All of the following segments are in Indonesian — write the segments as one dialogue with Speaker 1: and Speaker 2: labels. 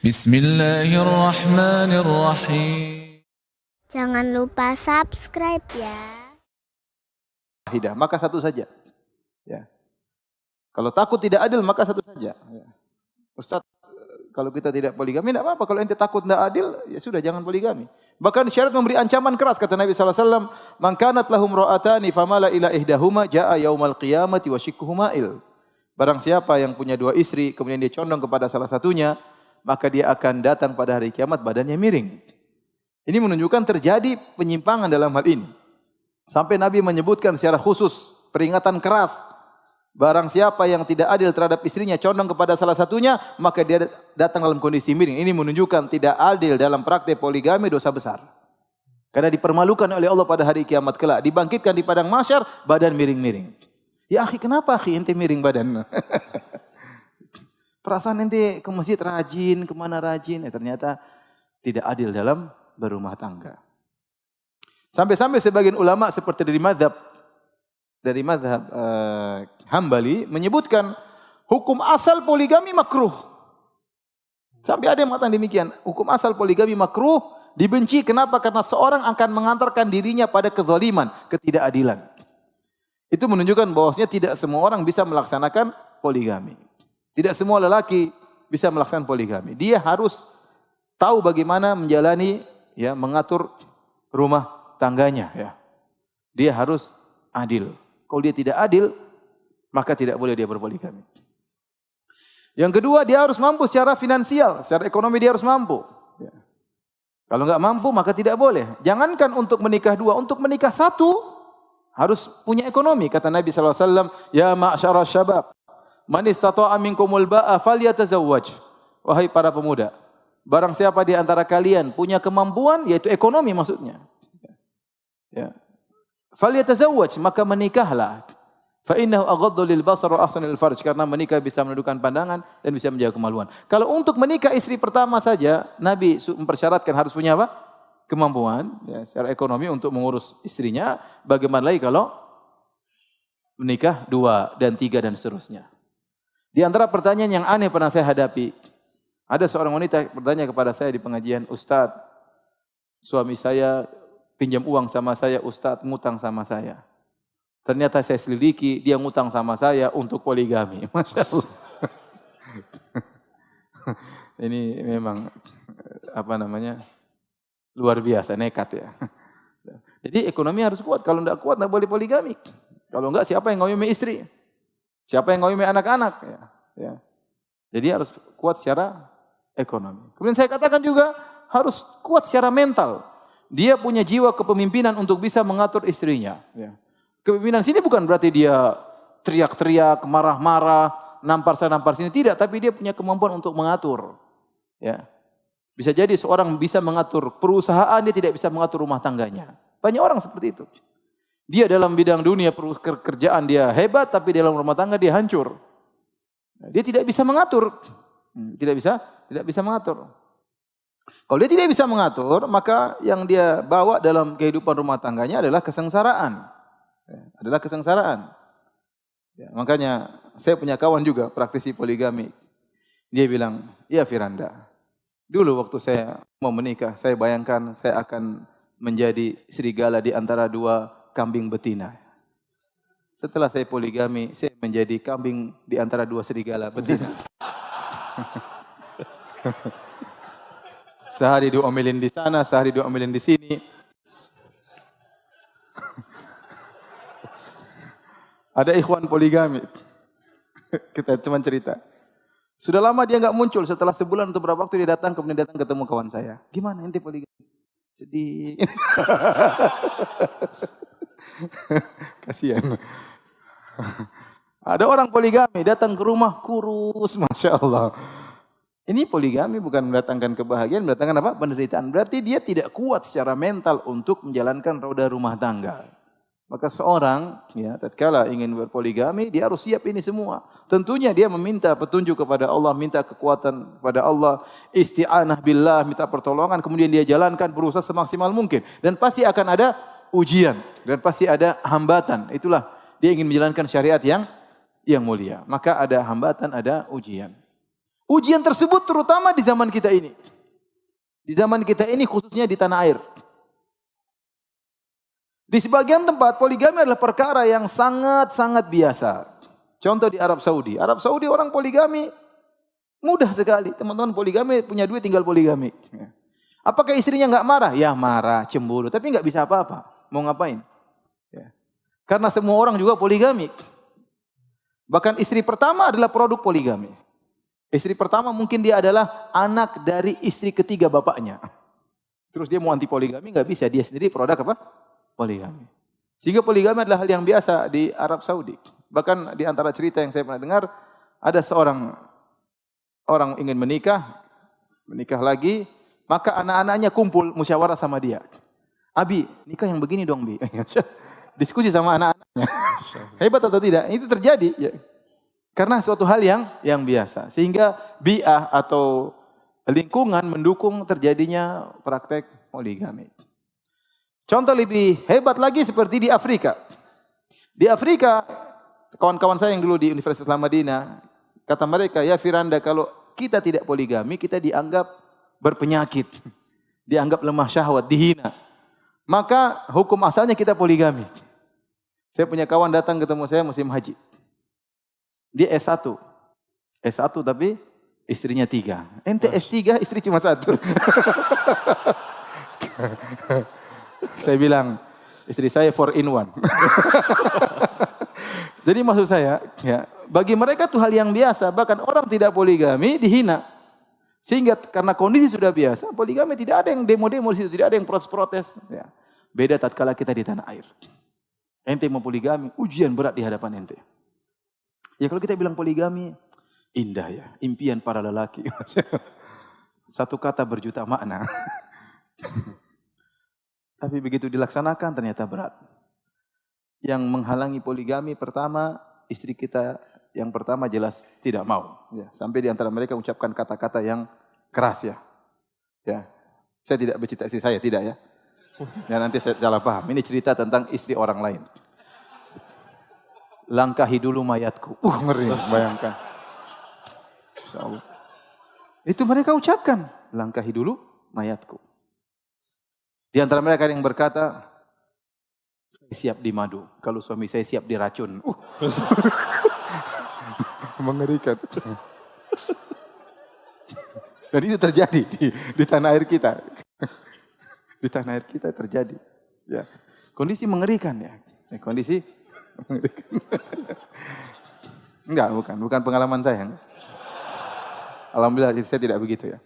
Speaker 1: Bismillahirrahmanirrahim.
Speaker 2: Jangan lupa subscribe ya.
Speaker 3: Maka satu saja. Ya. Kalau takut tidak adil maka satu saja. Ya. Ustaz, kalau kita tidak poligami tidak apa-apa. Kalau ente takut tidak adil, ya sudah jangan poligami. Bahkan syariat memberi ancaman keras kata Nabi SAW, "Man kanat lahum ra'atani famala ila ihdahuma jaa yaumal qiyamati wa shikkuhu ma'il." Barang siapa yang punya dua istri kemudian dia condong kepada salah satunya, maka dia akan datang pada hari kiamat badannya miring. Ini menunjukkan terjadi penyimpangan dalam hal ini. Sampai Nabi menyebutkan secara khusus peringatan keras. Barang siapa yang tidak adil terhadap istrinya, condong kepada salah satunya, maka dia datang dalam kondisi miring. Ini menunjukkan tidak adil dalam praktek poligami dosa besar. Karena dipermalukan oleh Allah pada hari kiamat kelak. Dibangkitkan di padang mahsyar, badan miring-miring. Ya akhi, kenapa akhi ente miring badan? Perasaan ente ke masjid rajin, kemana rajin. Ternyata tidak adil dalam berumah tangga. Sampai-sampai sebagian ulama seperti dari madhab Hambali menyebutkan hukum asal poligami makruh. Sampai ada yang mengatakan demikian. Hukum asal poligami makruh, dibenci. Kenapa? Karena seorang akan mengantarkan dirinya pada kezaliman, ketidakadilan. Itu menunjukkan bahwasanya tidak semua orang bisa melaksanakan poligami. Tidak semua lelaki bisa melaksanakan poligami. Dia harus tahu bagaimana menjalani, ya, mengatur rumah tangganya. Ya. Dia harus adil. Kalau dia tidak adil, maka tidak boleh dia berpoligami. Yang kedua, dia harus mampu secara finansial, secara ekonomi dia harus mampu. Ya. Kalau enggak mampu, maka tidak boleh. Jangankan untuk menikah dua, untuk menikah satu, harus punya ekonomi. Kata Nabi SAW, "Ya ma'syara syabab, man istata'a minkumul ba'a falyatazawwaj." Wahai para pemuda, barang siapa di antara kalian punya kemampuan, yaitu ekonomi maksudnya. Ya. Falyatazawwaj, maka menikahlah. Fa innahu aghaddu lil basar wa ahsanu lil farj, karena menikah bisa menundukkan pandangan dan bisa menjaga kemaluan. Kalau untuk menikah istri pertama saja, Nabi mempersyaratkan harus punya apa? Kemampuan, ya, secara ekonomi untuk mengurus istrinya. Bagaimana lagi kalau menikah dua dan tiga dan seterusnya? Di antara pertanyaan yang aneh pernah saya hadapi, ada seorang wanita bertanya kepada saya di pengajian, "Ustaz, suami saya pinjam uang sama saya, Ustaz, ngutang sama saya. Ternyata saya selidiki, dia ngutang sama saya untuk poligami." Masya Allah. Ini memang luar biasa, nekat ya. Jadi ekonomi harus kuat. Kalau tidak kuat, tidak boleh poligami. Kalau enggak, siapa yang ngayomi istri? Siapa yang ngayomi anak-anak? Ya. Jadi harus kuat secara ekonomi. Kemudian saya katakan juga harus kuat secara mental. Dia punya jiwa kepemimpinan untuk bisa mengatur istrinya. Ya. Kepemimpinan sini bukan berarti dia teriak-teriak, marah-marah, nampar sana, nampar sini. Tidak, tapi dia punya kemampuan untuk mengatur. Ya. Bisa jadi seorang bisa mengatur perusahaan, dia tidak bisa mengatur rumah tangganya. Banyak orang seperti itu. Dia dalam bidang dunia kerjaan dia hebat, tapi dalam rumah tangga dia hancur. Dia tidak bisa mengatur. Tidak bisa mengatur. Kalau dia tidak bisa mengatur, maka yang dia bawa dalam kehidupan rumah tangganya adalah kesengsaraan. Adalah kesengsaraan. Ya, makanya saya punya kawan juga praktisi poligami. Dia bilang, "Ya Firanda, dulu waktu saya mau menikah, saya bayangkan saya akan menjadi serigala di antara dua kambing betina. Setelah saya poligami, saya menjadi kambing di antara dua serigala betina." Sehari diomelin di sana, sehari diomelin di sini. Ada ikhwan poligami. Kita cuma cerita. Sudah lama dia enggak muncul. Setelah sebulan atau beberapa waktu dia datang, kemudian datang ketemu kawan saya. "Gimana ente poligami?" Sedih. Kasihan. Ada orang poligami datang ke rumah kurus, Masya Allah. Ini poligami bukan mendatangkan kebahagiaan, mendatangkan apa? Penderitaan. Berarti dia tidak kuat secara mental untuk menjalankan roda rumah tangga. Maka seorang, ya, tatkala ingin berpoligami, dia harus siap ini semua. Tentunya dia meminta petunjuk kepada Allah, minta kekuatan kepada Allah, isti'anah billah, minta pertolongan, kemudian dia jalankan, berusaha semaksimal mungkin. Dan pasti akan ada ujian, dan pasti ada hambatan. Itulah dia ingin menjalankan syariat yang mulia. Maka ada hambatan, ada ujian. Ujian tersebut terutama di zaman kita ini. Di zaman kita ini khususnya di tanah air. Di sebagian tempat poligami adalah perkara yang sangat-sangat biasa. Contoh di Arab Saudi. Arab Saudi orang poligami mudah sekali. Teman-teman poligami punya duit tinggal poligami. Apakah istrinya enggak marah? Ya marah, cemburu. Tapi enggak bisa apa-apa. Mau ngapain? Ya. Karena semua orang juga poligami. Bahkan istri pertama adalah produk poligami. Istri pertama mungkin dia adalah anak dari istri ketiga bapaknya. Terus dia mau anti poligami, nggak bisa. Dia sendiri produk apa? Poligami. Sehingga poligami adalah hal yang biasa di Arab Saudi. Bahkan di antara cerita yang saya pernah dengar, ada seorang orang ingin menikah lagi, maka anak-anaknya kumpul musyawarah sama dia. Abi, nikah yang begini dong, Bi. Diskusi sama anak-anaknya. Hebat atau tidak? Itu terjadi. Ya. Karena suatu hal yang biasa. Sehingga bi'ah atau lingkungan mendukung terjadinya praktek poligami. Contoh lebih hebat lagi seperti di Afrika. Di Afrika, kawan-kawan saya yang dulu di Universitas Islam Madinah, kata mereka, ya Firanda, kalau kita tidak poligami, kita dianggap berpenyakit. Dianggap lemah syahwat, dihina. Maka hukum asalnya kita poligami. Saya punya kawan datang ketemu saya musim haji. Dia S1. S1 tapi istrinya 3. Ente S3, istri cuma 1. Saya bilang, istri saya 4 in 1. Jadi maksud saya, ya, bagi mereka itu hal yang biasa. Bahkan orang tidak poligami dihina. Sehingga karena kondisi sudah biasa, poligami tidak ada yang demo-demo di situ, tidak ada yang protes-protes. Ya. Beda tatkala kita di tanah air. Ente mau poligami, ujian berat di hadapan ente. Ya kalau kita bilang poligami, indah ya, impian para lelaki. Satu kata berjuta makna. Tapi begitu dilaksanakan ternyata berat. Yang menghalangi poligami pertama, istri kita yang pertama jelas tidak mau. Ya, sampai di antara mereka ucapkan kata-kata yang keras ya. Ya, saya tidak bercerita istri saya, tidak ya. Dan nanti saya salah paham. Ini cerita tentang istri orang lain. Langkahi dulu mayatku. Ngeri, bayangkan. Insyaallah. Itu mereka ucapkan, langkahi dulu mayatku. Di antara mereka yang berkata, saya siap dimadu, kalau suami saya siap diracun. Mengerikan. Dan itu terjadi di tanah air kita. Di tanah air kita terjadi. Ya. Kondisi mengerikan ya. Kondisi enggak, bukan pengalaman saya. Alhamdulillah saya tidak begitu ya.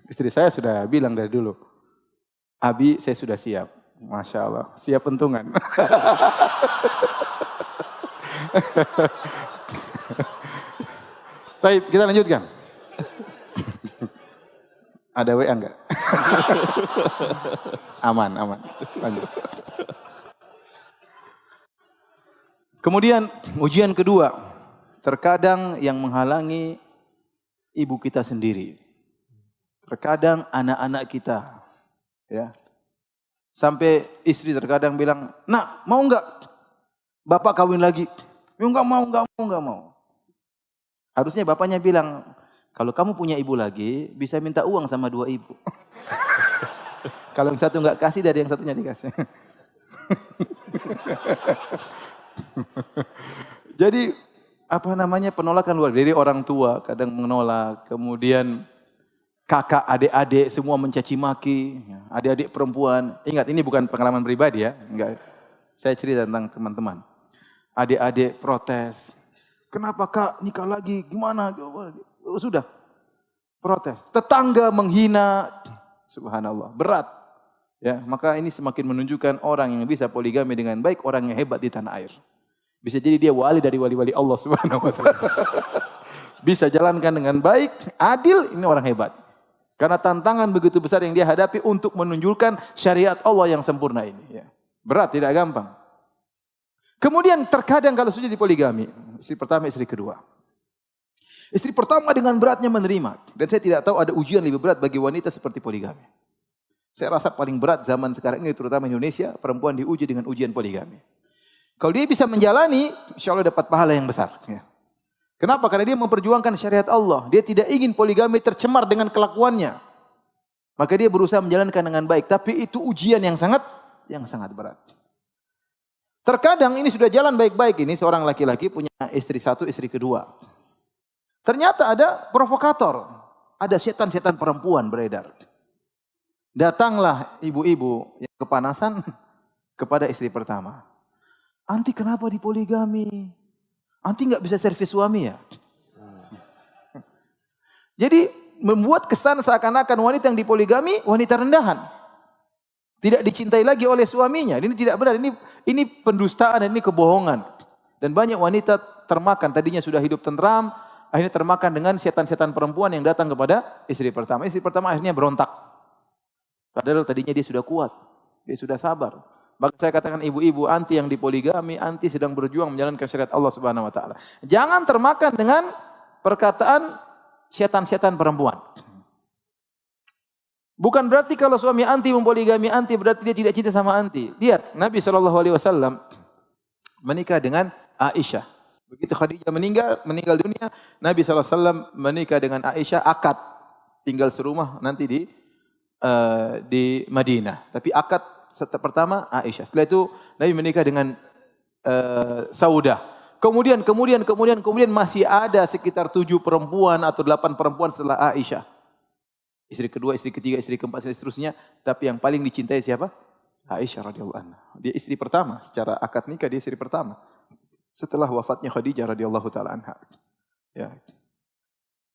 Speaker 3: Istri saya sudah bilang dari dulu, Abi saya sudah siap. Masya Allah, siap pentungan. Baik, kita lanjutkan. Ada WA enggak? Aman. Lanjut. Kemudian ujian kedua, terkadang yang menghalangi ibu kita sendiri. Terkadang anak-anak kita. Ya. Sampai istri terkadang bilang, "Nak, mau enggak bapak kawin lagi?" "Ya enggak mau." Harusnya bapaknya bilang, "Kalau kamu punya ibu lagi, bisa minta uang sama 2 ibu." Kalau yang satu enggak kasih, dari yang satunya dikasih. Jadi penolakan luar dari orang tua kadang menolak, kemudian kakak, adik-adik semua mencaci maki, adik-adik perempuan. Ingat ini bukan pengalaman pribadi ya, enggak. Saya cerita tentang teman-teman. Adik-adik protes. Kenapa Kak nikah lagi? Gimana? Sudah protes. Tetangga menghina. Subhanallah, berat. Ya, maka ini semakin menunjukkan orang yang bisa poligami dengan baik, orang yang hebat di tanah air. Bisa jadi dia wali dari wali-wali Allah Subhanahu wa taala. Bisa jalankan dengan baik, adil, ini orang hebat. Karena tantangan begitu besar yang dia hadapi untuk menunjukkan syariat Allah yang sempurna ini. Ya. Berat, tidak gampang. Kemudian terkadang kalau sudah dipoligami, istri pertama, istri kedua. Istri pertama dengan beratnya menerima. Dan saya tidak tahu ada ujian lebih berat bagi wanita seperti poligami. Saya rasa paling berat zaman sekarang ini, terutama Indonesia, perempuan diuji dengan ujian poligami. Kalau dia bisa menjalani, insya Allah dapat pahala yang besar. Ya. Kenapa? Karena dia memperjuangkan syariat Allah. Dia tidak ingin poligami tercemar dengan kelakuannya. Maka dia berusaha menjalankan dengan baik. Tapi itu ujian yang sangat berat. Terkadang ini sudah jalan baik-baik. Ini seorang laki-laki punya istri satu, istri kedua. Ternyata ada provokator. Ada setan-setan perempuan beredar. Datanglah ibu-ibu yang kepanasan kepada istri pertama. Anti kenapa dipoligami? Anti nggak bisa servis suami ya? Jadi membuat kesan seakan-akan wanita yang dipoligami wanita rendahan. Tidak dicintai lagi oleh suaminya. Ini tidak benar. Ini pendustaan dan ini kebohongan. Dan banyak wanita termakan. Tadinya sudah hidup tentram, akhirnya termakan dengan setan-setan perempuan yang datang kepada istri pertama. Istri pertama akhirnya berontak. Padahal tadinya dia sudah kuat. Dia sudah sabar. Maka saya katakan ibu-ibu anti yang dipoligami, anti sedang berjuang menjalankan syariat Allah Subhanahu wa taala. Jangan termakan dengan perkataan setan-setan perempuan. Bukan berarti kalau suami anti mempoligami anti berarti dia tidak cinta sama anti. Lihat, Nabi SAW menikah dengan Aisyah. Begitu Khadijah meninggal dunia, Nabi SAW menikah dengan Aisyah, akad. Tinggal serumah nanti di Madinah. Tapi akad pertama Aisyah. Setelah itu Nabi menikah dengan Saudah. Kemudian masih ada sekitar 7 perempuan atau 8 perempuan setelah Aisyah. Istri kedua, istri ketiga, istri keempat, istri seterusnya. Tapi yang paling dicintai siapa? Aisyah radhiyallahu anha. Dia istri pertama. Secara akad nikah dia istri pertama. Setelah wafatnya Khadijah radhiyallahu ta'ala anha. Ya.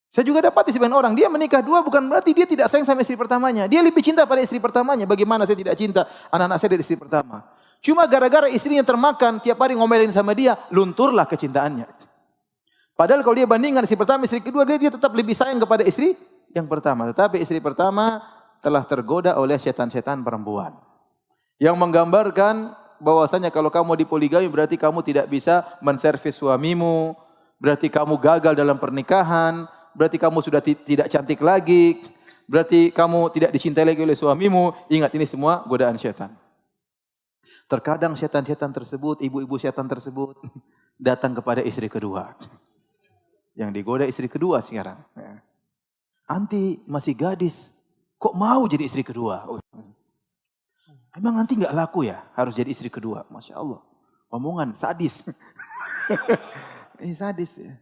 Speaker 3: Saya juga dapati sebagian orang. Dia menikah 2 bukan berarti dia tidak sayang sama istri pertamanya. Dia lebih cinta pada istri pertamanya. Bagaimana saya tidak cinta anak-anak saya dari istri pertama. Cuma gara-gara istrinya termakan. Tiap hari ngomelin sama dia. Lunturlah kecintaannya. Padahal kalau dia bandingkan istri pertama, istri kedua. Dia tetap lebih sayang kepada istri yang pertama. Tetapi istri pertama telah tergoda oleh setan-setan perempuan. Yang menggambarkan bahwasanya kalau kamu dipoligami berarti kamu tidak bisa menservis suamimu. Berarti kamu gagal dalam pernikahan. Berarti kamu sudah tidak cantik lagi. Berarti kamu tidak dicintai lagi oleh suamimu. Ingat ini semua godaan setan. Terkadang setan-setan tersebut, ibu-ibu setan tersebut datang kepada istri kedua. Yang digoda istri kedua sekarang. Anti masih gadis, kok mau jadi istri kedua? Emang anti nggak laku ya harus jadi istri kedua? Masya Allah, omongan sadis. Ini sadis ya.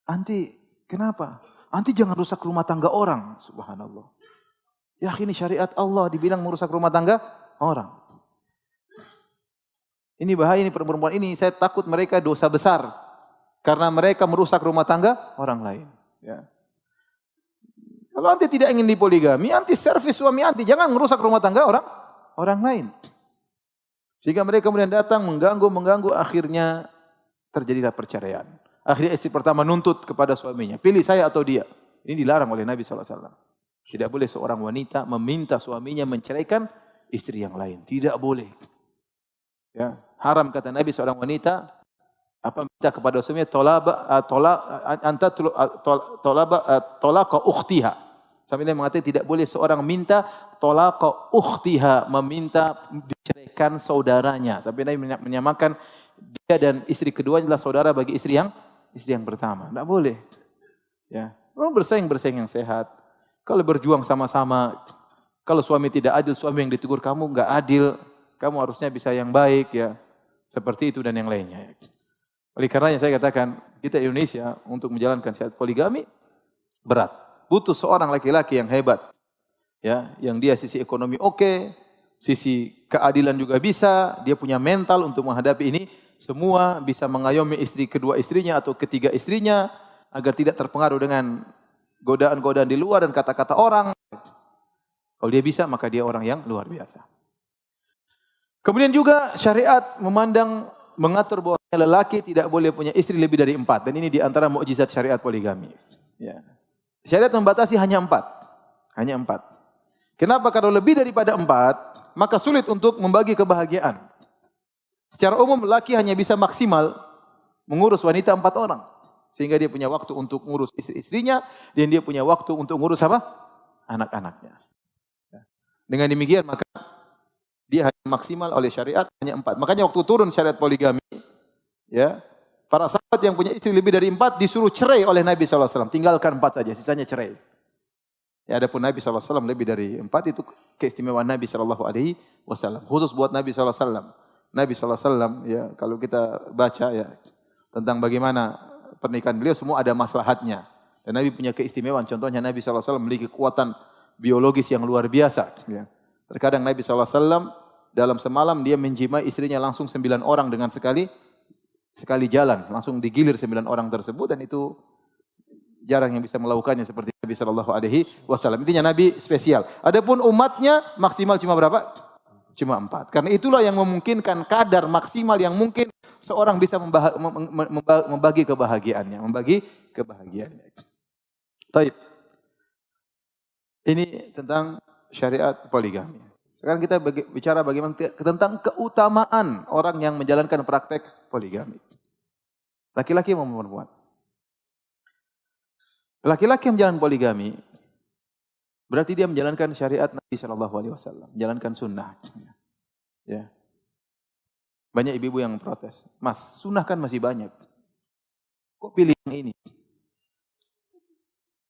Speaker 3: Anti kenapa? Anti jangan rusak rumah tangga orang. Subhanallah. Ya ini syariat Allah dibilang merusak rumah tangga orang. Ini bahaya ini perempuan ini. Saya takut mereka dosa besar karena mereka merusak rumah tangga orang lain. Ya. Kalau anti tidak ingin dipoligami, anti servis suami anti. Jangan merusak rumah tangga orang lain. Sehingga mereka kemudian datang mengganggu, akhirnya terjadilah perceraian. Akhirnya istri pertama nuntut kepada suaminya, pilih saya atau dia. Ini dilarang oleh Nabi SAW. Tidak boleh seorang wanita meminta suaminya menceraikan istri yang lain. Tidak boleh. Ya, haram kata Nabi seorang wanita minta kepada suaminya tolaqa ukhtiha. Sampai dia mengatakan tidak boleh seorang minta tolaqa ukhtiha, meminta diceraikan saudaranya. Sampai Nabi menyamakan dia dan istri kedua adalah saudara bagi istri yang pertama. Tidak boleh. Ya, bersaing yang sehat. Kalau berjuang sama-sama, kalau suami tidak adil, suami yang ditegur kamu enggak adil, kamu harusnya bisa yang baik ya. Seperti itu dan yang lainnya. Oleh karenanya saya katakan, kita Indonesia untuk menjalankan syariat poligami berat. Butuh seorang laki-laki yang hebat. Ya, yang dia sisi ekonomi oke, sisi keadilan juga bisa, dia punya mental untuk menghadapi ini semua, bisa mengayomi istri kedua istrinya atau ketiga istrinya agar tidak terpengaruh dengan godaan-godaan di luar dan kata-kata orang. Kalau dia bisa, maka dia orang yang luar biasa. Kemudian juga syariat mengatur bahwa lelaki tidak boleh punya istri lebih dari 4. Dan ini di antara mukjizat syariat poligami. Ya. Syariat membatasi hanya 4. Hanya 4. Kenapa? Kalau lebih daripada 4, maka sulit untuk membagi kebahagiaan. Secara umum lelaki hanya bisa maksimal mengurus wanita 4 orang. Sehingga dia punya waktu untuk mengurus istri-istrinya, dan dia punya waktu untuk mengurus apa? Anak-anaknya. Dengan demikian maka dia hanya maksimal oleh syariat hanya 4. Makanya waktu turun syariat poligami, ya, Para sahabat yang punya istri lebih dari 4 disuruh cerai oleh Nabi SAW. Tinggalkan 4 saja, sisanya cerai. Ya, adapun Nabi SAW lebih dari 4 itu keistimewaan Nabi SAW. Khusus buat Nabi SAW. Nabi SAW ya, kalau kita baca ya tentang bagaimana pernikahan beliau, semua ada maslahatnya. Dan Nabi punya keistimewaan. Contohnya Nabi SAW memiliki kekuatan biologis yang luar biasa. Ya. Terkadang Nabi SAW dalam semalam dia menjimai istrinya langsung 9 orang dengan sekali jalan. Langsung digilir 9 orang tersebut, dan itu jarang yang bisa melakukannya seperti Nabi SAW. Intinya Nabi spesial. Adapun umatnya maksimal cuma berapa? Cuma 4. Karena itulah yang memungkinkan kadar maksimal yang mungkin seorang bisa membagi kebahagiaannya. Baik. Ini tentang syariat poligami. Sekarang kita bicara bagaimana tentang keutamaan orang yang menjalankan praktek poligami. Laki-laki maupun perempuan. Laki-laki yang menjalankan poligami berarti dia menjalankan syariat Nabi SAW, menjalankan sunnah. Ya. Banyak ibu-ibu yang protes, Mas, sunnah kan masih banyak. Kok pilih yang ini?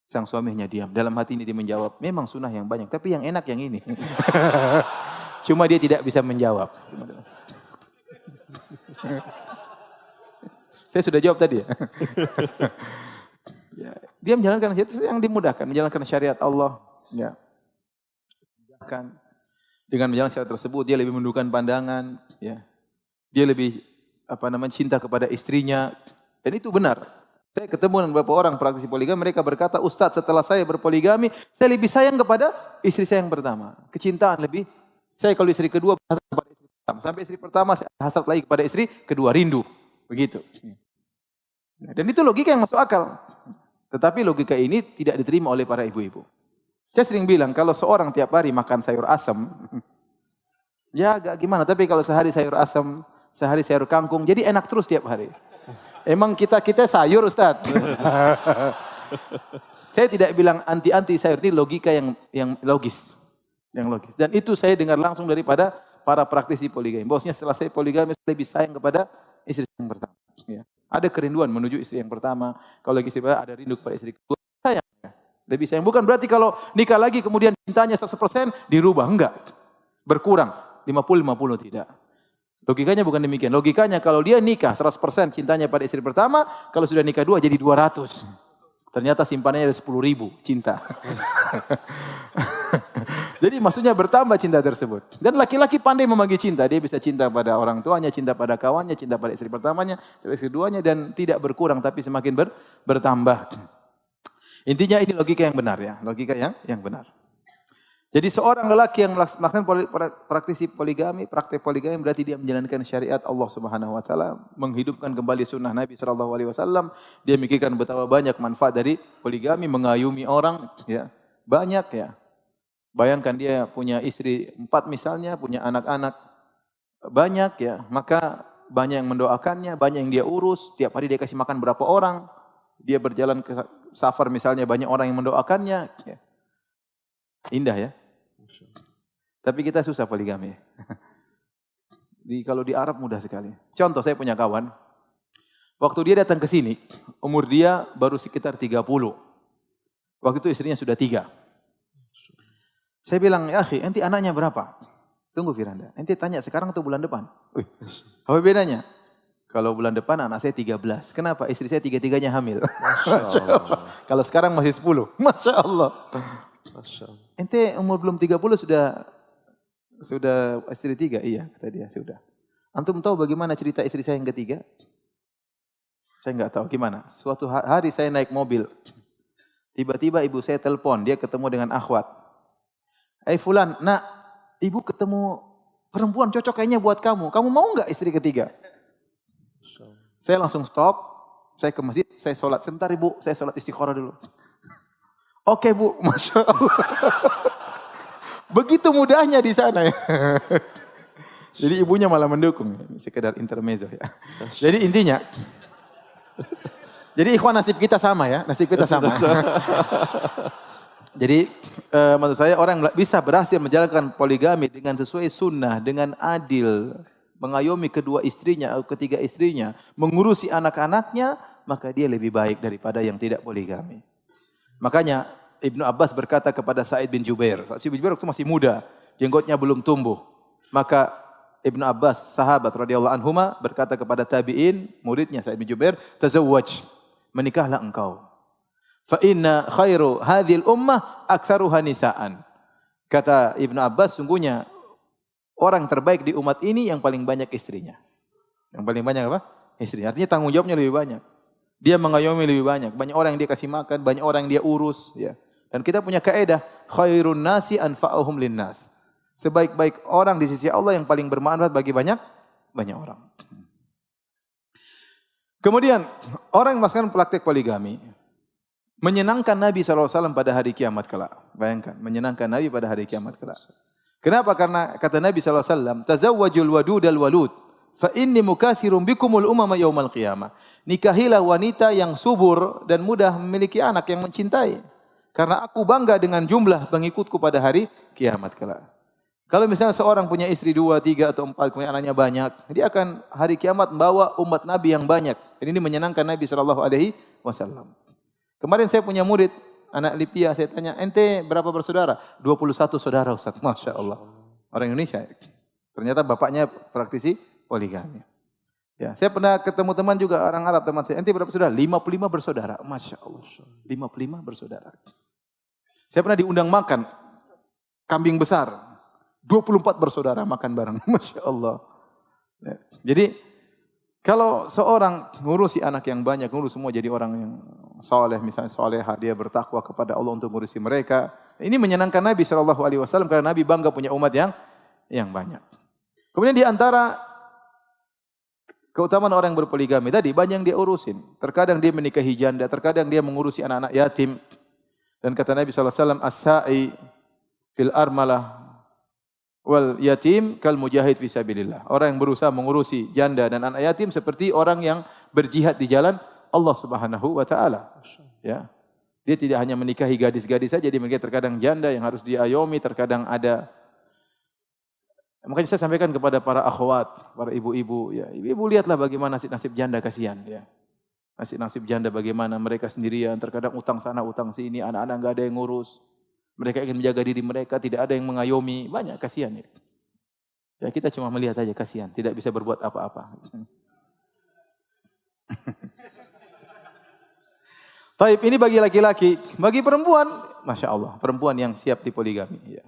Speaker 3: Sang suaminya diam. Dalam hati ini dia menjawab, memang sunnah yang banyak, tapi yang enak yang ini. Cuma dia tidak bisa menjawab. Saya sudah jawab tadi ya. Ya, dia menjalankan yang dimudahkan, menjalankan syariat Allah. Ya. Dengan menjalankan syariat tersebut, dia lebih menundukkan pandangan. Ya. Dia lebih cinta kepada istrinya. Dan itu benar. Saya ketemu dengan beberapa orang praktisi poligami, mereka berkata, Ustaz, setelah saya berpoligami, saya lebih sayang kepada istri saya yang pertama. Kecintaan lebih. Saya kalau istri kedua berhasrat kepada istri pertama. Sampai istri pertama saya hasrat lagi kepada istri kedua, rindu. Begitu. Dan itu logika yang masuk akal. Tetapi logika ini tidak diterima oleh para ibu-ibu. Saya sering bilang, kalau seorang tiap hari makan sayur asam, ya agak gimana. Tapi kalau sehari sayur asam, sehari sayur kangkung, jadi enak terus tiap hari. Emang kita sayur, Ustaz. Saya tidak bilang anti sayur, ini logika yang logis. Yang logis. Dan itu saya dengar langsung daripada para praktisi poligami. Bosnya setelah saya poligami, saya lebih sayang kepada istri yang pertama. Ya. Ada kerinduan menuju istri yang pertama. Kalau lagi istri pertama, ada rindu kepada istri kedua. Sayang. Lebih sayang. Bukan berarti kalau nikah lagi kemudian cintanya 100% dirubah. Enggak. Berkurang. 50-50 tidak. Logikanya bukan demikian. Logikanya kalau dia nikah 100% cintanya pada istri pertama, kalau sudah nikah 2 jadi 200. Ternyata simpanannya ada 10.000 cinta. Jadi maksudnya bertambah cinta tersebut. Dan laki-laki pandai membagi cinta. Dia bisa cinta pada orang tuanya, cinta pada kawannya, cinta pada istri pertamanya, istri keduanya, dan tidak berkurang tapi semakin bertambah. Intinya ini logika yang benar ya. Logika yang benar. Jadi seorang lelaki yang melaksanakan praktisi poligami, praktek poligami berarti dia menjalankan syariat Allah Subhanahu wa taala, menghidupkan kembali sunnah Nabi sallallahu alaihi wasallam. Dia mikirkan betapa banyak manfaat dari poligami, mengayumi orang ya. Banyak ya. Bayangkan dia punya istri 4 misalnya, punya anak-anak banyak ya, maka banyak yang mendoakannya, banyak yang dia urus, tiap hari dia kasih makan berapa orang. Dia berjalan ke safar misalnya, banyak orang yang mendoakannya ya. Indah ya. Tapi kita susah poligami. Kalau di Arab mudah sekali. Contoh, saya punya kawan. Waktu dia datang ke sini, umur dia baru sekitar 30. Waktu itu istrinya sudah 3. Saya bilang, ya akhi, ente anaknya berapa? Tunggu Firanda, ente tanya sekarang atau bulan depan? Apa bedanya? Kalau bulan depan anak saya 13. Kenapa? Istri saya 3-3-nya hamil. Masya Allah. Kalau sekarang masih 10. Masya Allah. Masya Allah. Ente umur belum 30 sudah istri 3? Iya, kata dia, sudah. Antum tahu bagaimana cerita istri saya yang ketiga? Saya enggak tahu gimana. Suatu hari saya naik mobil. Tiba-tiba ibu saya telepon, dia ketemu dengan akhwat. Fulan, nak, ibu ketemu perempuan cocok kayaknya buat kamu. Kamu mau enggak istri ketiga? Saya langsung stop, saya ke masjid, saya sholat. Sebentar ibu, saya sholat istikharah dulu. Oke bu, Masya Allah. Begitu mudahnya di sana ya. Jadi ibunya malah mendukung. Ini sekedar intermezzo ya. Jadi intinya. Jadi ikhwan nasib kita sama ya. Nasib kita sama. Jadi maksud saya orang bisa berhasil menjalankan poligami dengan sesuai sunnah, dengan adil. mengayomi kedua istrinya atau ketiga istrinya, mengurusi anak-anaknya, maka dia lebih baik daripada yang tidak poligami. Makanya Ibnu Abbas berkata kepada Sa'id bin Jubair. Sa'id bin Jubair waktu masih muda, jenggotnya belum tumbuh. Maka Ibnu Abbas, sahabat radhiyallahu anhuma, berkata kepada tabi'in, muridnya Sa'id bin Jubair, "Tazawwaj, menikahlah engkau. Fa inna khairu hadhil ummah aktsaruha nisaan." Kata Ibnu Abbas, sungguhnya orang terbaik di umat ini yang paling banyak istrinya. Yang paling banyak apa? Istri. Artinya tanggung jawabnya lebih banyak. Dia mengayomi lebih banyak. Banyak orang yang dia kasih makan, banyak orang yang dia urus. Ya. Dan kita punya kaedah, khairun nasi anfa'uhum linnas. Sebaik-baik orang di sisi Allah yang paling bermanfaat bagi banyak orang. Kemudian, orang yang melaksanakan praktek poligami, menyenangkan Nabi SAW pada hari kiamat kelak. Bayangkan, menyenangkan Nabi pada hari kiamat kelak. Kenapa? Karena kata Nabi SAW, "Tazawwajul wadudal walud, fa inni mukathirun bikumul umama yaumal qiyamah." Nikahilah wanita yang subur dan mudah memiliki anak yang mencintai. Karena aku bangga dengan jumlah pengikutku pada hari kiamat kelak. Kalau misalnya seorang punya istri 2, 3 atau 4, kemudian anaknya banyak, dia akan hari kiamat membawa umat Nabi yang banyak. Dan ini menyenangkan Nabi SAW. Kemarin saya punya murid, anak Lipia, saya tanya, ente berapa bersaudara? 21 saudara Ustaz, Masya Allah. Orang Indonesia. Ternyata bapaknya praktisi poligami. Ya, saya pernah ketemu teman juga, orang Arab teman saya, ente berapa saudara? 55 bersaudara, Masya Allah. 55 bersaudara. Saya pernah diundang makan, kambing besar. 24 bersaudara makan bareng. Masya Allah. Ya. Jadi, kalau seorang ngurusi anak yang banyak, ngurus semua jadi orang yang soleh, misalnya solehah, dia bertakwa kepada Allah untuk ngurusi mereka. Ini menyenangkan Nabi SAW karena Nabi bangga punya umat yang banyak. Kemudian di antara keutamaan orang yang berpoligami tadi, banyak yang dia urusin. Terkadang dia menikahi janda, terkadang dia mengurusi anak-anak yatim. Dan kata Nabi SAW, "As-sa'i fil armalah wal yatim kal mujahid fi sabilillah." Orang yang berusaha mengurusi janda dan anak yatim seperti orang yang berjihad di jalan Allah Subhanahu wa taala. Ya. Dia tidak hanya menikahi gadis-gadis saja, dia menikahi terkadang janda yang harus diayomi, terkadang ada. Makanya saya sampaikan kepada para akhwat, para ibu-ibu, ya. Ibu-ibu lihatlah bagaimana nasib janda, kasihan, ya. Nasib janda bagaimana mereka sendirian, terkadang utang sana, utang sini, anak-anak enggak ada yang ngurus. Mereka ingin menjaga diri mereka, tidak ada yang mengayomi, banyak, kasihan. Ya kita cuma melihat aja, kasihan, tidak bisa berbuat apa-apa. Taib, ini bagi laki-laki, bagi perempuan, Masya Allah, perempuan yang siap dipoligami. Ya.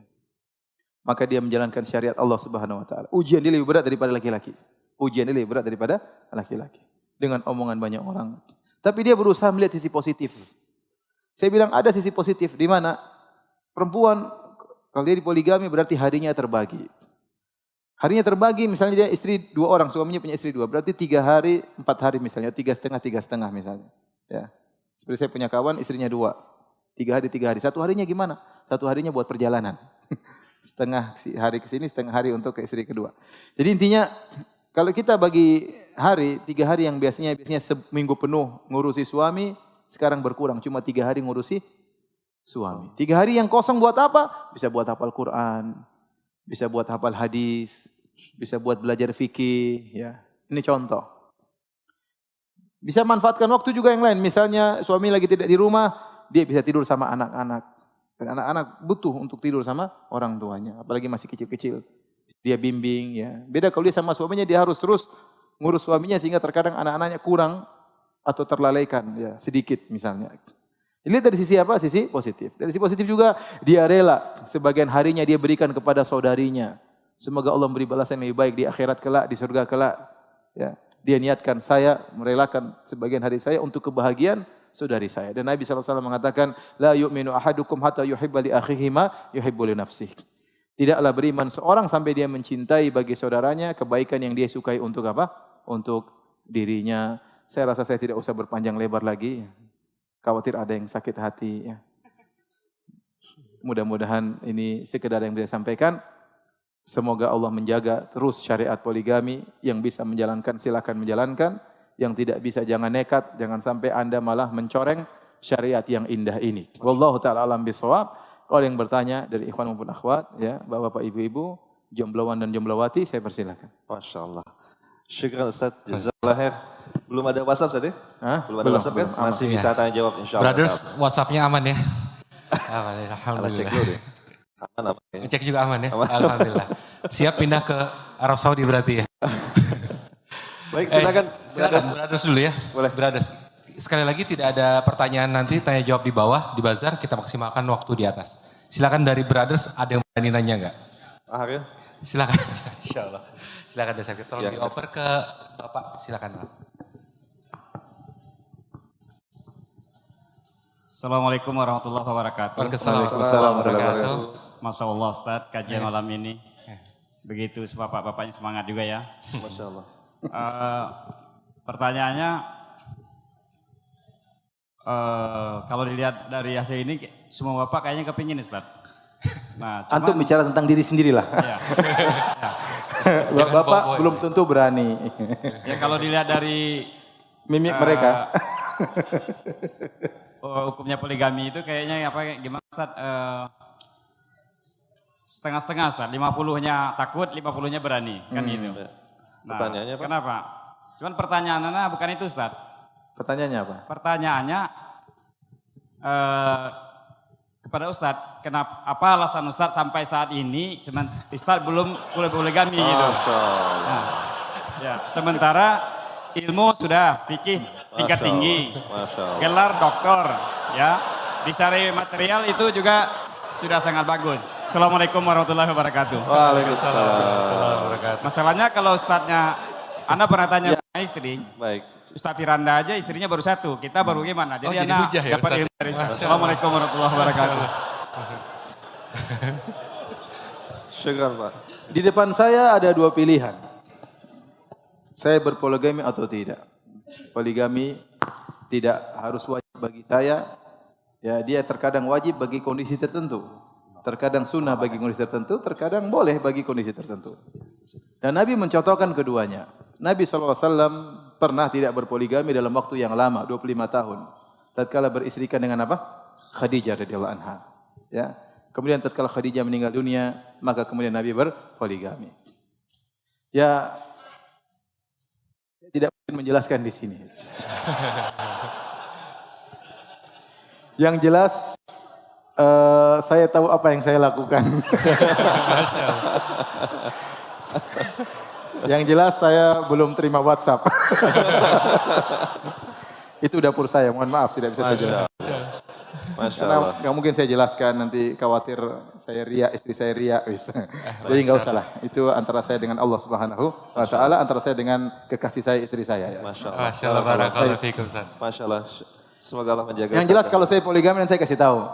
Speaker 3: Maka dia menjalankan syariat Allah Subhanahu Wa Taala. Ujian dia lebih berat daripada laki-laki. Ujian dia lebih berat daripada laki-laki. Dengan omongan banyak orang. Tapi dia berusaha melihat sisi positif. Saya bilang ada sisi positif, di mana perempuan, kalau dia dipoligami berarti harinya terbagi. Harinya terbagi, misalnya dia istri 2 orang, suaminya punya istri 2. Berarti 3 hari, 4 hari misalnya, 3,5 misalnya. Ya. Seperti saya punya kawan, istrinya 2. 3 hari, 3 hari. 1 harinya gimana? 1 harinya buat perjalanan. Setengah hari ke sini, setengah hari untuk ke istri kedua. Jadi intinya, kalau kita bagi hari, 3 hari yang biasanya seminggu penuh ngurusi suami, sekarang berkurang. Cuma 3 hari ngurusi suami. 3 hari yang kosong buat apa? Bisa buat hafal Quran, bisa buat hafal hadis, bisa buat belajar fikih. Ya. Ini contoh. Bisa manfaatkan waktu juga yang lain. Misalnya suami lagi tidak di rumah, dia bisa tidur sama anak-anak. Dan anak-anak butuh untuk tidur sama orang tuanya. Apalagi masih kecil-kecil. Dia bimbing. Ya. Beda kalau dia sama suaminya, dia harus terus ngurus suaminya sehingga terkadang anak-anaknya kurang atau terlalaikan. Ya, sedikit misalnya. Ini dari sisi apa? Sisi positif. Dari sisi positif juga dia rela sebagian harinya dia berikan kepada saudarinya. Semoga Allah memberi balasan yang lebih baik di akhirat kelak, di surga kelak. Ya. Dia niatkan saya merelakan sebagian hari saya untuk kebahagiaan saudari saya. Dan Nabi SAW mengatakan, la yu'minu ahadukum hatta yuhibba li akhihi ma yuhibbu li nafsihi. Tidaklah beriman seorang sampai dia mencintai bagi saudaranya kebaikan yang dia sukai untuk apa? Untuk dirinya. Saya rasa saya tidak usah berpanjang lebar lagi. Khawatir ada yang sakit hati. Ya. Mudah-mudahan ini sekedar yang bisa sampaikan. Semoga Allah menjaga terus syariat poligami. Yang bisa menjalankan silakan menjalankan. Yang tidak bisa jangan nekat. Jangan sampai Anda malah mencoreng syariat yang indah ini. Wallahu ta'ala alam bisawab. Kalau yang bertanya dari ikhwan maupun akhwat, ya, bapak-bapak, ibu-ibu, jombloan dan jomblowati, saya persilakan.
Speaker 1: Masya Allah. Syukran Ustaz, jazakallah khair. Belum ada WhatsApp tadi? Belum ada WhatsApp kan? Masih bisa tanya jawab insya Allah.
Speaker 4: Brothers, WhatsApp-nya aman ya? Aman,
Speaker 1: Alhamdulillah. Cek dulu deh. Aman.
Speaker 4: Cek juga aman ya? Alhamdulillah. Siap pindah ke Arab Saudi berarti ya?
Speaker 1: Baik, silakan.
Speaker 4: Silakan Brothers dulu ya.
Speaker 1: Boleh.
Speaker 4: Brothers, sekali lagi tidak ada pertanyaan nanti, tanya jawab di bawah, di buzzer, kita maksimalkan waktu di atas. Silakan dari Brothers, ada yang berani nanya enggak?
Speaker 1: Ariel.
Speaker 4: Silakan. Insya Allah. Silakan Desa, tolong
Speaker 1: Ya,
Speaker 4: dioper ke Bapak, silakan Pak.
Speaker 5: Assalamualaikum warahmatullahi wabarakatuh.
Speaker 4: Waalaikumsalam
Speaker 3: warahmatullahi wabarakatuh.
Speaker 5: Masya Allah Ustaz, kajian malam ini. Begitu bapak-bapaknya semangat juga ya.
Speaker 1: Masya Allah.
Speaker 5: Pertanyaannya, kalau dilihat dari hasil ini, semua bapak kayaknya kepingin Ustaz. Nah,
Speaker 3: Antum bicara tentang diri sendirilah.
Speaker 5: ya,
Speaker 3: Bapak belum tentu berani.
Speaker 5: ya kalau dilihat dari
Speaker 3: Mimik mereka.
Speaker 5: hukumnya poligami itu kayaknya gimana Ustaz? Setengah-setengah Ustaz, 50-nya takut, 50-nya berani, kan gitu. Nah,
Speaker 1: Pertanyaannya apa?
Speaker 5: Kenapa? Cuman pertanyaannya bukan itu Ustaz.
Speaker 3: Pertanyaannya apa?
Speaker 5: Pertanyaannya kepada Ustadz, apa alasan Ustadz sampai saat ini Ustadz belum poligami gitu. Nah, ya, sementara ilmu sudah fikih tingkat tinggi, gelar doktor, ya, disari material itu juga sudah sangat bagus. Assalamualaikum warahmatullahi wabarakatuh.
Speaker 1: Waalaikumsalam.
Speaker 5: Masalahnya kalau Ustadznya, Anda pernah tanya sama istri,
Speaker 1: Baik.
Speaker 5: Ustadz Firanda aja istrinya baru satu, kita baru gimana? Jadi
Speaker 4: jadi
Speaker 5: Anda
Speaker 4: hujah ya,
Speaker 5: dapat
Speaker 4: Ustadz?
Speaker 5: ilmu dari Ustadz. Assalamualaikum warahmatullahi wabarakatuh.
Speaker 1: Syukran Pak.
Speaker 3: Di depan saya ada dua pilihan. Saya berpoligami atau tidak. Poligami tidak harus wajib bagi saya. Ya, dia terkadang wajib bagi kondisi tertentu. Terkadang sunnah bagi kondisi tertentu, terkadang boleh bagi kondisi tertentu. Dan Nabi mencontohkan keduanya. Nabi SAW pernah tidak berpoligami dalam waktu yang lama, 25 tahun. Tatkala beristrikan dengan apa? Khadijah radhiyallahu anha. Ya. Kemudian tatkala Khadijah meninggal dunia, maka kemudian Nabi berpoligami. Ya, saya tidak mungkin menjelaskan di sini. Yang jelas saya tahu apa yang saya lakukan.
Speaker 4: Masya Allah.
Speaker 3: Yang jelas saya belum terima WhatsApp. Itu dapur saya, mohon maaf tidak bisa saya jelaskan.
Speaker 1: Masya
Speaker 3: Karena
Speaker 1: Allah.
Speaker 3: nggak mungkin saya jelaskan, nanti khawatir saya ria, istri saya ria. Jadi nggak usah lah. Itu antara saya dengan Allah Subhanahu wa Ta'ala, antara saya dengan kekasih saya, istri saya. Ya.
Speaker 1: Masya Allah.
Speaker 4: Masya Allah, barakallahu fiikum Ustaz.
Speaker 1: Masya Allah. Semoga Allah menjaga.
Speaker 3: Yang jelas kalau saya poligami dan saya kasih tahu.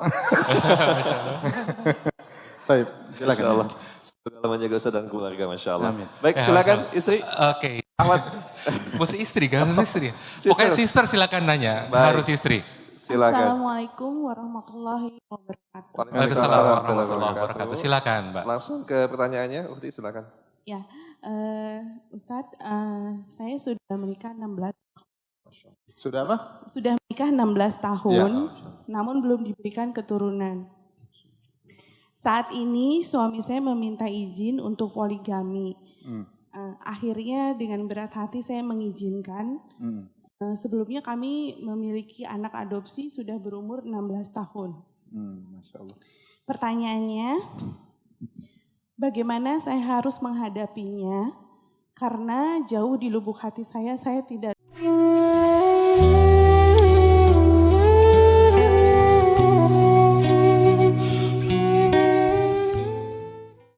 Speaker 3: Baik, silakan.
Speaker 1: Masya Allah. Semoga Allah menjaga Ustaz dan keluarga. Masya Allah.
Speaker 3: Amin.
Speaker 1: Baik, silakan istri.
Speaker 4: Oke. Mesti istri kan? Istri.
Speaker 1: Sister.
Speaker 4: Pokoknya sister silakan nanya,
Speaker 1: Baik.
Speaker 4: harus istri.
Speaker 1: Silakan.
Speaker 6: Assalamualaikum warahmatullahi wabarakatuh.
Speaker 4: Waalaikumsalam warahmatullahi wabarakatuh. Silakan, Mbak.
Speaker 1: Langsung ke pertanyaannya, Ukti silakan.
Speaker 6: Ya, Ustadz, saya sudah menikah 16
Speaker 3: Sudah apa?
Speaker 6: sudah menikah 16 tahun, namun belum diberikan keturunan. Saat ini suami saya meminta izin untuk poligami. Akhirnya dengan berat hati saya mengizinkan. Sebelumnya kami memiliki anak adopsi sudah berumur 16 tahun.
Speaker 3: Masya Allah.
Speaker 6: Pertanyaannya, bagaimana saya harus menghadapinya? Karena jauh di lubuk hati saya tidak